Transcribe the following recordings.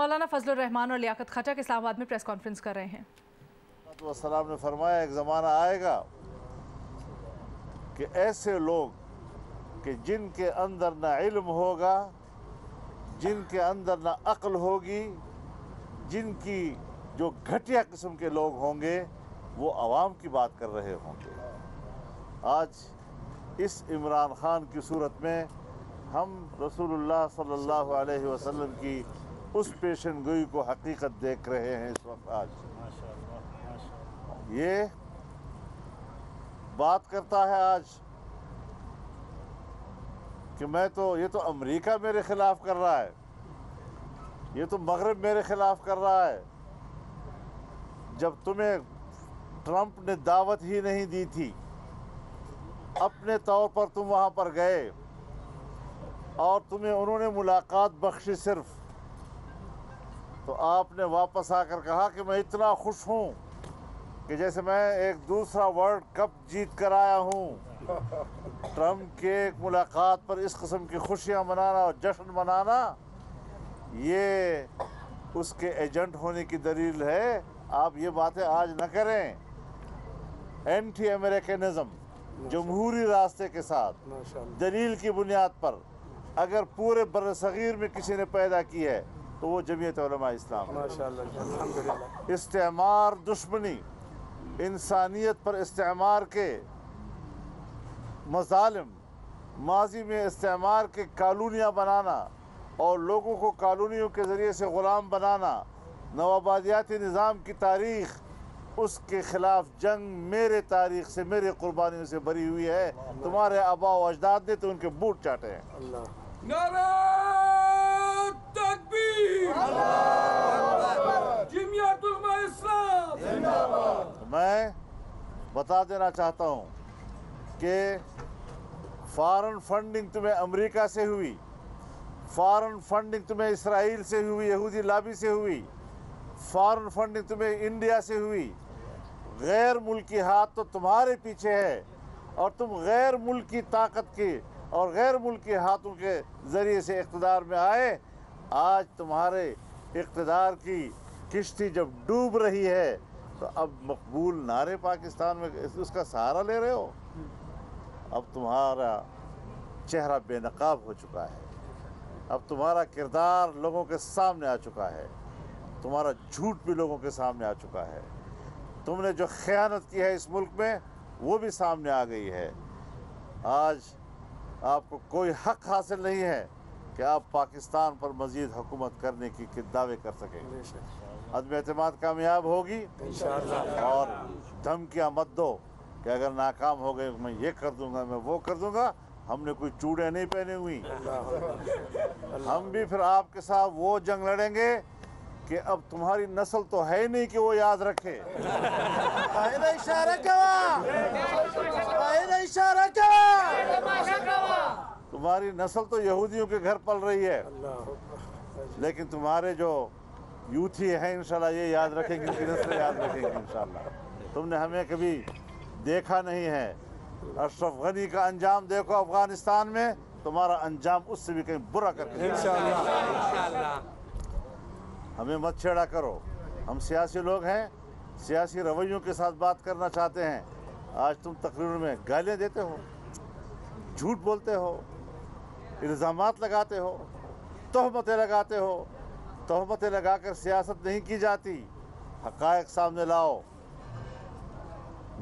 مولانا فضل الرحمان اور لیاقت خٹک اسلام آباد میں پریس کانفرنس کر رہے ہیں۔ والسلام نے فرمایا ایک زمانہ آئے گا کہ ایسے لوگ کہ جن کے اندر نہ علم ہوگا، جن کے اندر نہ عقل ہوگی، جن کی جو گھٹیا قسم کے لوگ ہوں گے وہ عوام کی بات کر رہے ہوں گے۔ آج اس عمران خان کی صورت میں ہم رسول اللہ صلی اللہ علیہ وسلم کی اس پیشن گوئی کو حقیقت دیکھ رہے ہیں اس وقت۔ آج یہ بات کرتا ہے آج کہ یہ تو امریکہ میرے خلاف کر رہا ہے، یہ تو مغرب میرے خلاف کر رہا ہے۔ جب تمہیں ٹرمپ نے دعوت ہی نہیں دی تھی، اپنے طور پر تم وہاں پر گئے اور تمہیں انہوں نے ملاقات بخشی صرف، تو آپ نے واپس آ کر کہا کہ میں اتنا خوش ہوں کہ جیسے میں ایک دوسرا ورلڈ کپ جیت کر آیا ہوں۔ ٹرمپ کے ایک ملاقات پر اس قسم کی خوشیاں منانا اور جشن منانا یہ اس کے ایجنٹ ہونے کی دلیل ہے۔ آپ یہ باتیں آج نہ کریں۔ اینٹی امریکنزم جمہوری راستے کے ساتھ دلیل کی بنیاد پر اگر پورے بر صغیر میں کسی نے پیدا کی ہے تو وہ جمعیت علماء اسلام ہے۔ استعمار دشمنی، انسانیت پر استعمار کے مظالم، ماضی میں استعمار کے کالونیاں بنانا اور لوگوں کو کالونیوں کے ذریعے سے غلام بنانا، نوآبادیاتی نظام کی تاریخ، اس کے خلاف جنگ میرے تاریخ سے، میرے قربانیوں سے بری ہوئی ہے۔ تمہارے آباء و اجداد نے تو ان کے بوٹ چاٹے ہیں۔ نعرہ تکبیر! جمعیت علماء اسلام! میں بتا دینا چاہتا ہوں کہ فارن فنڈنگ تمہیں امریکہ سے ہوئی، فارن فنڈنگ تمہیں اسرائیل سے ہوئی، یہودی لابی سے ہوئی، فارن فنڈنگ تمہیں انڈیا سے ہوئی۔ غیر ملکی ہاتھ تو تمہارے پیچھے ہے اور تم غیر ملکی طاقت کی اور غیر ملکی ہاتھوں کے ذریعے سے اقتدار میں آئے۔ آج تمہارے اقتدار کی کشتی جب ڈوب رہی ہے تو اب مقبول نعرے پاکستان میں اس کا سہارا لے رہے ہو۔ اب تمہارا چہرہ بے نقاب ہو چکا ہے، اب تمہارا کردار لوگوں کے سامنے آ چکا ہے، تمہارا جھوٹ بھی لوگوں کے سامنے آ چکا ہے، تم نے جو خیانت کی ہے اس ملک میں وہ بھی سامنے آ گئی ہے۔ آج آپ کو کوئی حق حاصل نہیں ہے کہ آپ پاکستان پر مزید حکومت کرنے کی دعوے کر سکیں۔ عدم اعتماد کامیاب ہوگی اور دھمکیاں مت دو کہ اگر ناکام ہو گئے میں یہ کر دوں گا، میں وہ کر دوں گا۔ ہم نے کوئی چوڑیں نہیں پہنے ہوئی، ہم بھی پھر آپ کے ساتھ وہ جنگ لڑیں گے کہ اب تمہاری نسل تو ہے نہیں کہ وہ یاد رکھے۔ تمہاری نسل تو یہودیوں کے گھر پل رہی ہے، لیکن تمہارے جو یوتھی ہیں انشاءاللہ یہ یاد رکھیں گے، ان کی نسلیں یاد رکھیں گے انشاءاللہ۔ تم نے ہمیں کبھی دیکھا نہیں ہے۔ اشرف غنی کا انجام دیکھو افغانستان میں، تمہارا انجام اس سے بھی کہیں برا کر کے انشاءاللہ۔ ہمیں مت چھیڑا کرو، ہم سیاسی لوگ ہیں، سیاسی رویوں کے ساتھ بات کرنا چاہتے ہیں۔ آج تم تقریر میں گالیاں دیتے ہو، جھوٹ بولتے ہو، الزامات لگاتے ہو، تہمتیں لگاتے ہو۔ تہمتیں لگا کر سیاست نہیں کی جاتی، حقائق سامنے لاؤ۔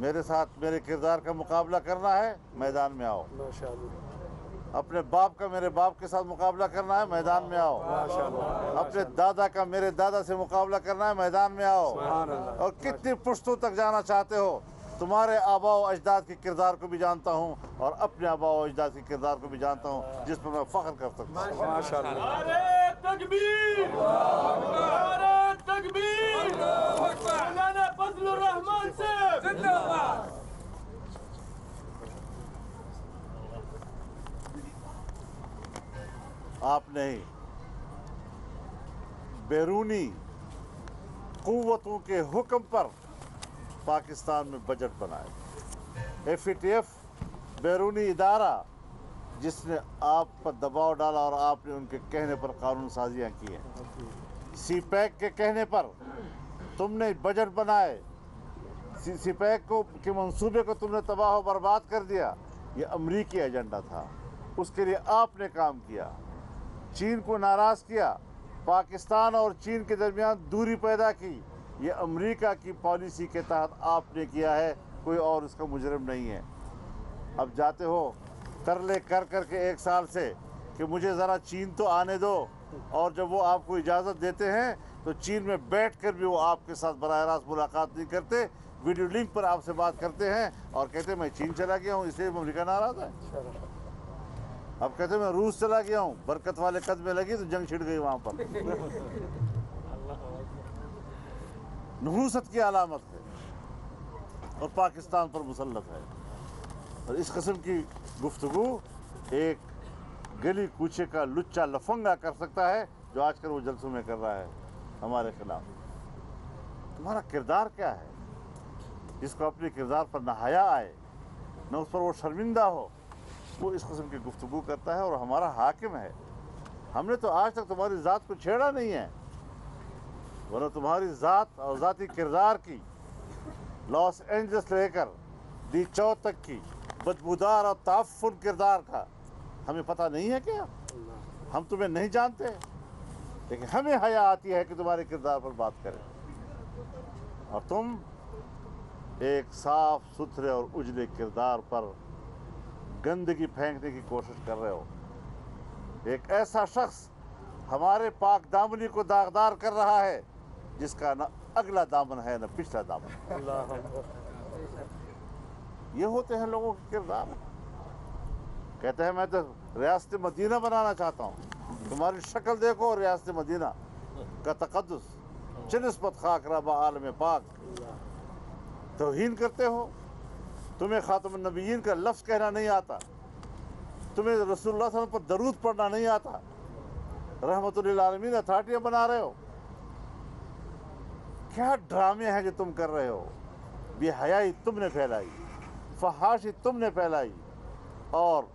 میرے ساتھ میرے کردار کا مقابلہ کرنا ہے، میدان میں آؤ۔ اپنے باپ کا میرے باپ کے ساتھ مقابلہ کرنا ہے، میدان میں آؤ۔ اپنے دادا کا میرے دادا سے مقابلہ کرنا ہے، میدان میں آؤ۔ اور کتنی پشتوں تک جانا چاہتے ہو؟ تمہارے آباء و اجداد کے کردار کو بھی جانتا ہوں اور اپنے آباء و اجداد کے کردار کو بھی جانتا ہوں، جس پر میں فخر کر سکتا ہوں۔ نعرہ تکبیر! نعرہ تکبیر! مولانا فضل الرحمان سے زندہ باد! آپ نے بیرونی قوتوں کے حکم پر پاکستان میں بجٹ بنائے۔ FATF بیرونی ادارہ جس نے آپ پر دباؤ ڈالا اور آپ نے ان کے کہنے پر قانون سازیاں کی ہیں۔ सी पैक के कहने पर तुमने बजट बनाए, सी पैक के मंसूबे को तुमने तबाह व बर्बाद कर दिया। ये अमरीकी एजेंडा था, उसके लिए आपने काम किया, चीन को नाराज़ किया, पाकिस्तान और चीन के दरमियान दूरी पैदा की। ये अमरीका की पॉलिसी के तहत आपने किया है, कोई और इसका मुजरिम नहीं है। अब जाते हो तरले कर के 1 साल से कि मुझे ज़रा चीन तो आने दो, और जब वो आपको इजाज़त देते हैं तो चीन में बैठकर भी वो आपके साथ बराह रास्त मुलाकात नहीं करते, वीडियो लिंक पर आपसे बात करते हैं और कहते हैं मैं चीन चला गया हूँ इसलिए अमेरिका नाराज़ है। अब कहते हैं मैं रूस चला गया हूँ, बरकत वाले कदमे लगी तो जंग छिड़ गई वहाँ पर। नहूसत की अलामत है और पाकिस्तान पर मुसल्लत है। और इस किस्म की गुफ्तगू एक गली कूचे का लुच्चा लफंगा कर सकता है, जो आजकल वो जलसों में कर रहा है हमारे खिलाफ। तुम्हारा किरदार क्या है? जिसको अपने किरदार पर न हया आए, न उस पर वो शर्मिंदा हो, वो इस किस्म की गुफ्तगू करता है और हमारा हाकिम है। हमने तो आज तक तुम्हारी ज़ात को छेड़ा नहीं है, वरना तुम्हारी ज़ात और ज़ाती किरदार की लॉस एंजल्स लेकर दी चौ तक की बदबूदार और ताफ़ुन किरदार का हमें पता नहीं है क्या? हम तुम्हें नहीं जानते, लेकिन हमें हया आती है कि तुम्हारे किरदार पर बात करें। और तुम एक साफ सुथरे और उजले किरदार पर गंदगी फेंकने की कोशिश कर रहे हो। एक ऐसा शख्स हमारे पाक दामनी को दागदार कर रहा है जिसका न अगला दामन है न पिछला दामन। ये होते हैं लोगों के किरदार। कहते हैं मैं तो रियासत मदीना बनाना चाहता हूँ। तुम्हारी शक्ल देखो, रियासत मदीना का तक़द्दुस चिनिस्बत खाक रबा आलम पाक। तौहीन करते हो, तुम्हें खातमुन नबिय्यीन का लफ्ज़ कहना नहीं आता, तुम्हें रसूलुल्लाह सल्लल्लाहु अलैहि वसल्लम पर दरूद पढ़ना नहीं आता, रहमतुल लिल आलमीन अथॉरिटियाँ बना रहे हो। क्या ड्रामे हैं जो तुम कर रहे हो? बेहयाई तुमने फैलाई, फहाशी तुमने फैलाई और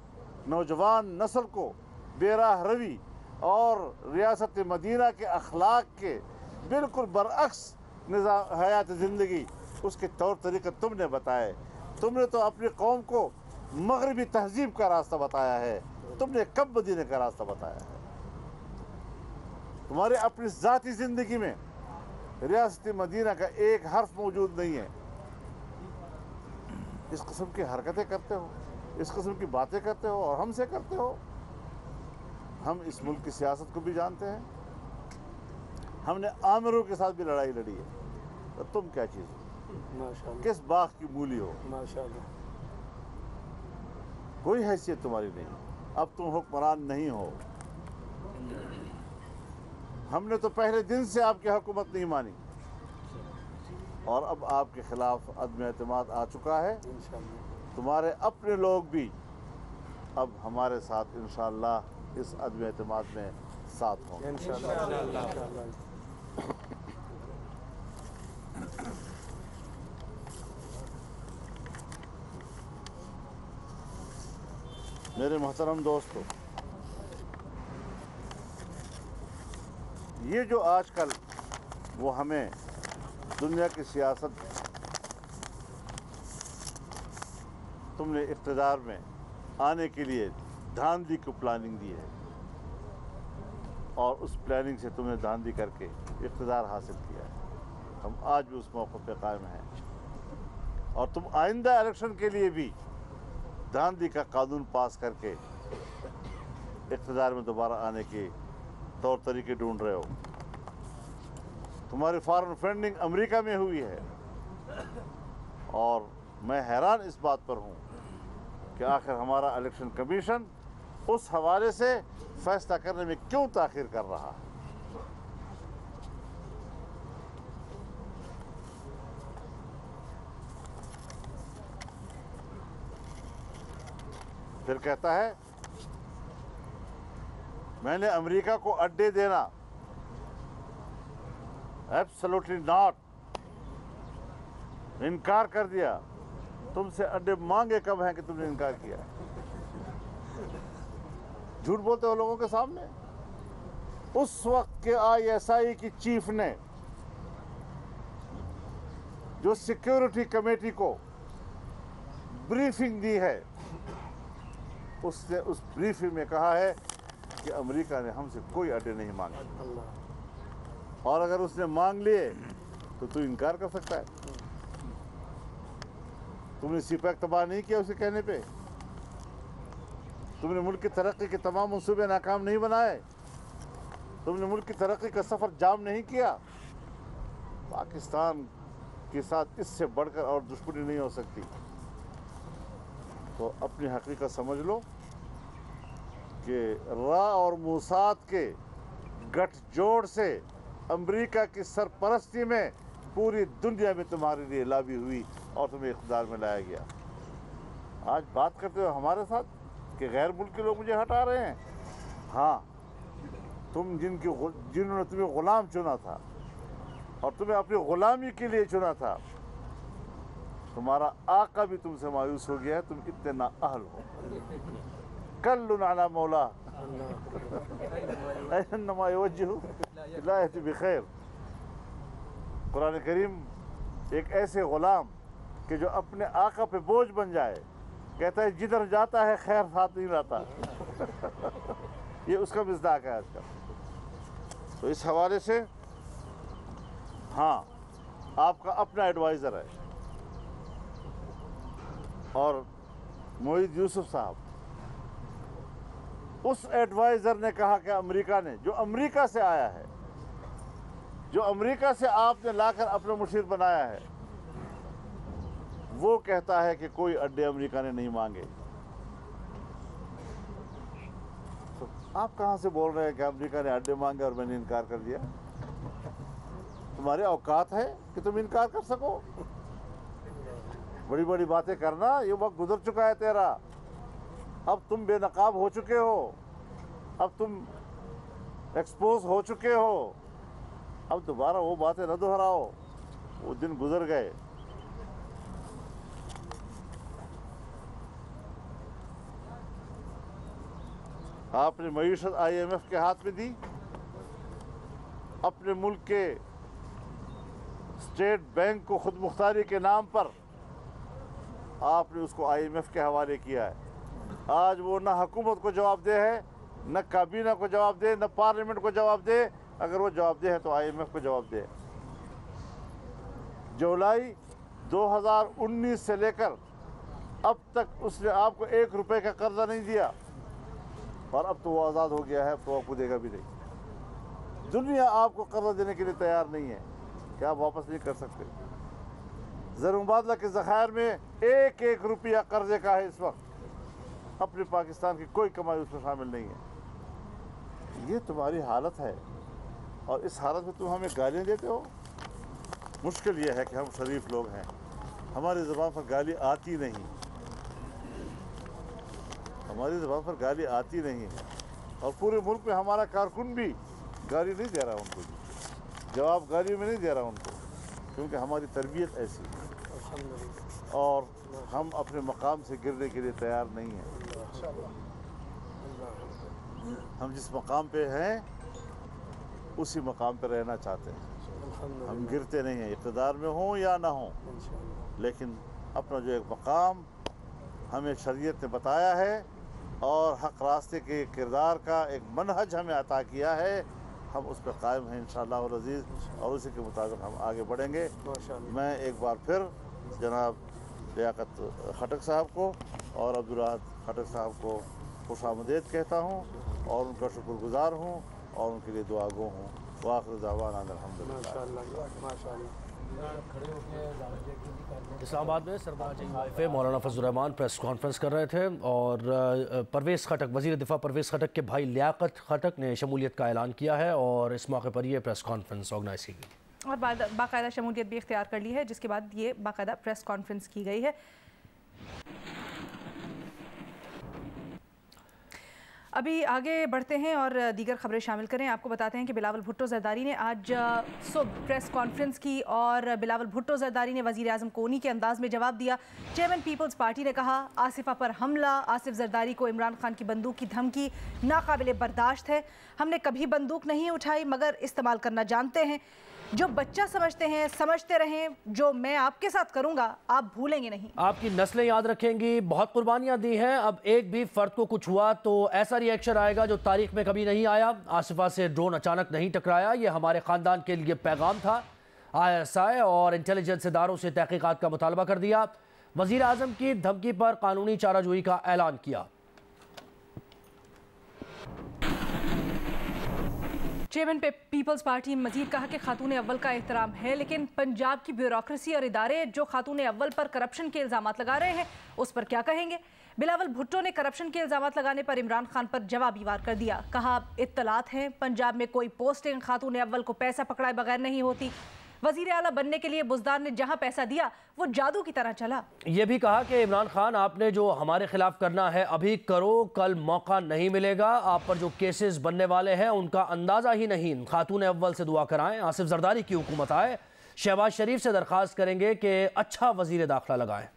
नौजवान नस्ल को बेराह रवी और रियासत मदीना के अखलाक के बिल्कुल बरअक्स निज़ाम हयात ज़िंदगी उसके तौर तरीक़े तुमने बताए। तुमने तो अपनी कौम को मगरबी तहजीब का रास्ता बताया है, तुमने कब मदीने का रास्ता बताया है? तुम्हारे अपनी ज़ाती ज़िंदगी में रियासत मदीना का एक हर्फ मौजूद नहीं है। इस किस्म की हरकतें करते हो, इस किस्म की बातें करते हो और हमसे करते हो। हम इस मुल्क की सियासत को भी जानते हैं, हमने आमिरों के साथ भी लड़ाई लड़ी है। तो तुम क्या चीज़ हो? किस बाग की मूली हो? माशाअल्लाह। कोई हैसियत तुम्हारी नहीं। अब तुम हुक्मरान नहीं हो। हमने तो पहले दिन से आपकी हुकूमत नहीं मानी और अब आपके खिलाफ अदम एतमाद आ चुका है। तुम्हारे अपने लोग भी अब हमारे साथ इंशाअल्लाह इस अदम एतमाद में साथ होंगे। मेरे मोहतरम दोस्तों, ये जो आजकल वो हमें दुनिया की सियासत तुमने इक़्तिदार में आने के लिए धांधली को प्लानिंग दी है और उस प्लानिंग से तुमने धांधली करके इक़्तिदार हासिल किया है। हम आज भी उस मौक़े पे कायम हैं और तुम आइंदा इलेक्शन के लिए भी धांधली का कानून पास करके इक़्तिदार में दोबारा आने के तौर तरीके ढूंढ रहे हो। तुम्हारी फॉरेन फंडिंग अमेरिका में हुई है और मैं हैरान इस बात पर हूँ कि आखिर हमारा इलेक्शन कमीशन उस हवाले से फैसला करने में क्यों ताख़ीर कर रहा है। फिर कहता है मैंने अमेरिका को अड्डे देना, एब्सोल्युटली नॉट, इनकार कर दिया। तुमसे अड्डे मांगे कब हैं कि तुमने इनकार किया? झूठ बोलते हो लोगों के सामने। उस वक्त के ISI की चीफ ने जो सिक्योरिटी कमेटी को ब्रीफिंग दी है, उसने उस ब्रीफिंग में कहा है कि अमेरिका ने हमसे कोई अड्डे नहीं मांगे, और अगर उसने मांग लिए तो तू इनकार कर सकता है। तुमने सीपैक तबाह नहीं किया उसके कहने पे, तुमने मुल्क की तरक्की के तमाम मंसूबे नाकाम नहीं बनाए, तुमने मुल्क की तरक्की का सफ़र जाम नहीं किया। पाकिस्तान के साथ इससे बढ़कर और दुश्मनी नहीं हो सकती। तो अपनी हकीकत समझ लो कि रा और मूसाद के गठजोड़ से अमेरिका की सरपरस्ती में पूरी दुनिया में तुम्हारे लिए लॉबी हुई और तुम्हें इख्तियार में लाया गया। आज बात करते हो हमारे साथ कि गैर मुल्की लोग मुझे हटा रहे हैं। हाँ, तुम जिन्होंने तुम्हें ग़ुलाम चुना था और तुम्हें अपनी ग़ुलामी के लिए चुना था, तुम्हारा आका भी तुमसे मायूस हो गया है। तुम इतने नाअहल हो। कल्लुन अला मौला इन्नमा युवज्जिहु ला यअती बिखैर। कुरान करीम एक ऐसे ग़ुलाम कि जो अपने आका पे बोझ बन जाए, कहता है जिधर जाता है खैर साथ नहीं लाता। ये उसका मिज़दाक है आज का। तो इस हवाले से हाँ, आपका अपना एडवाइज़र है और मोहिद यूसुफ साहब, उस एडवाइज़र ने कहा कि अमेरिका ने, जो अमेरिका से आया है, जो अमेरिका से आपने लाकर अपना मुशीर बनाया है, वो कहता है कि कोई अड्डे अमेरिका ने नहीं मांगे। तो आप कहाँ से बोल रहे हैं कि अमेरिका ने अड्डे मांगे और मैंने इनकार कर दिया? तुम्हारे औकात है कि तुम इनकार कर सको? बड़ी बड़ी बातें करना, ये वक्त गुजर चुका है तेरा। अब तुम बेनकाब हो चुके हो, अब तुम एक्सपोज हो चुके हो। अब दोबारा वो बातें न दोहराओ, वो दिन गुजर गए। आपने मईशत IMF के हाथ में दी, अपने मुल्क के स्टेट बैंक को खुद मुख्तारी के नाम पर आपने उसको IMF के हवाले किया है। आज वो न हुकूमत को जवाब दे है, न काबीना को जवाब दे, न पार्लियामेंट को जवाब दे। अगर वो जवाब दे है तो IMF को जवाब दे। जुलाई 2019 से लेकर अब तक उसने आपको 1 रुपए का कर्जा नहीं दिया, और अब तो वो आज़ाद हो गया है, अब तो आपको देगा भी नहीं। दुनिया आपको कर्जा देने के लिए तैयार नहीं है कि आप वापस नहीं कर सकते। ज़र मुबादला के ज़खायर में 1-1 रुपया कर्जे का है इस वक्त। अपने पाकिस्तान की कोई कमाई उसमें शामिल नहीं है। ये तुम्हारी हालत है, और इस हालत में तुम हमें गालियाँ देते हो। मुश्किल ये है कि हम शरीफ लोग हैं, हमारी ज़बान पर गाली आती नहीं, हमारी ज़बान पर गाली आती नहीं है। और पूरे मुल्क में हमारा कारकुन भी गाली नहीं दे रहा उनको, जवाब गाली में नहीं दे रहा उनको, क्योंकि हमारी तरबियत ऐसी है और हम अपने मकाम से गिरने के लिए तैयार नहीं हैं। हम जिस मकाम पे हैं उसी मकाम पे रहना चाहते हैं। हम गिरते नहीं हैं, इक़्तिदार में हों या ना हों, लेकिन अपना जो एक मकाम हमें शरीयत ने बताया है और हक़ रास्ते के किरदार का एक मनहज हमें अता किया है, हम उस पर कायम हैं इंशाअल्लाह अज़ीज़, और उसी के मुताबिक हम आगे बढ़ेंगे। मैं एक बार फिर जनाब लियाकत खटक साहब को और अब्दुल खटक साहब को खुशामदीद कहता हूँ और उनका शुक्रगुज़ार हूँ और उनके लिए दुआ गो हूँ। वाखिर दावाना अल्हम्दुलिल्लाह। इस्लामाबाद में सरबराह मौलाना फजल रहमान प्रेस कॉन्फ्रेंस कर रहे थे और परवेज़ खटक, वज़ीर दिफा परवेज़ खटक के भाई लियाकत खटक ने शमूलियत का ऐलान किया है और इस मौके पर यह प्रेस कॉन्फ्रेंस ऑर्गेनाइज की गई और बाकायदा शमूलियत भी इख्तियार कर ली है, जिसके बाद ये बाकायदा प्रेस कॉन्फ्रेंस की गई है। अभी आगे बढ़ते हैं और दीगर खबरें शामिल करें। आपको बताते हैं कि बिलावल भुट्टो जरदारी ने आज सुबह प्रेस कॉन्फ्रेंस की और बिलावल भुट्टो जरदारी ने वज़ीर आज़म कोनी के अंदाज में जवाब दिया। चेयरमैन पीपल्स पार्टी ने कहा, आसिफा पर हमला, आसिफ जरदारी को इमरान खान की बंदूक की धमकी नाकाबिले बर्दाश्त है। हमने कभी बंदूक नहीं उठाई मगर इस्तेमाल करना जानते हैं। जो बच्चा समझते हैं समझते रहें, जो मैं आपके साथ करूंगा आप भूलेंगे नहीं। आपकी नस्लें याद रखेंगी। बहुत कुर्बानियां दी हैं। अब एक भी फर्द को कुछ हुआ तो ऐसा रिएक्शन आएगा जो तारीख में कभी नहीं आया। आसिफा से ड्रोन अचानक नहीं टकराया, ये हमारे ख़ानदान के लिए पैगाम था। ISI और इंटेलिजेंस इदारों से तहकीकात का मुतालबा कर दिया। वज़ीर आज़म की धमकी पर कानूनी चाराजोई का ऐलान किया। चेयरमैन पे पीपल्स पार्टी मजीद कहा कि खातून अव्वल का एहतराम है, लेकिन पंजाब की ब्यूरोक्रेसी और इदारे जो खातून अव्वल पर करप्शन के इल्ज़ामात लगा रहे हैं उस पर क्या कहेंगे। बिलावल भुट्टो ने करप्शन के इल्ज़ामात लगाने पर इमरान खान पर जवाबी वार कर दिया। कहा, इत्तलात हैं पंजाब में कोई पोस्टिंग खातून अव्वल को पैसा पकड़ाए बगैर नहीं होती। वज़ीर आला बनने के लिए बुज़दान ने जहां पैसा दिया वो जादू की तरह चला। ये भी कहा कि इमरान खान, आपने जो हमारे खिलाफ करना है अभी करो, कल मौका नहीं मिलेगा। आप पर जो केसेस बनने वाले हैं उनका अंदाज़ा ही नहीं। खातून अव्वल से दुआ कराएं, आसिफ जरदारी की हुकूमत आए। शहबाज शरीफ से दरख्वास्त करेंगे कि अच्छा वज़ीर दाखिला लगाएं।